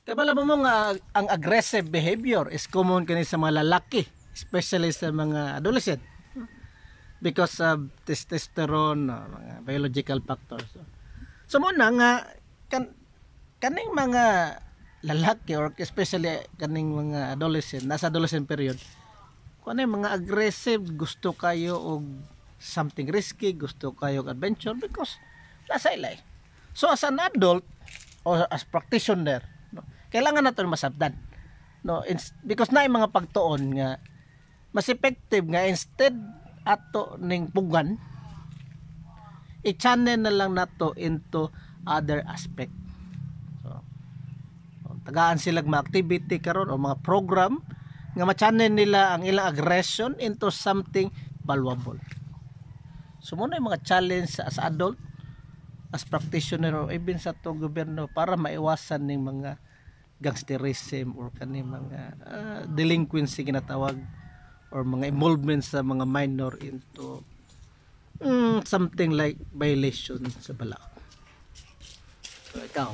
Kaya pala mo nga ang aggressive behavior is common kani sa mga lalaki, especially sa mga adolescent because of testosterone, mga biological factors. So mo na nga kaning mga lalaki or especially kaning mga adolescent, nasa adolescent period, kung ano yung mga aggressive, gusto kayo og something risky, gusto kayo og adventure because nasa ila. So as an adult or as practitioner, no, kailangan natin masabdan. No, because na yung mga pagtuon nga mas effective nga instead ato ning pugan, i-channel na lang nato into other aspect. So, tagaan sila mga activity karon o mga program nga ma-channel nila ang ilang aggression into something valuable. So muna yung mga challenge as adult, as practitioner or even sa to gobyerno para maiwasan ning mga gangsterism or kaning mga delinquency ginatawag or mga involvement sa mga minor into something like violation sa bala. So ikaw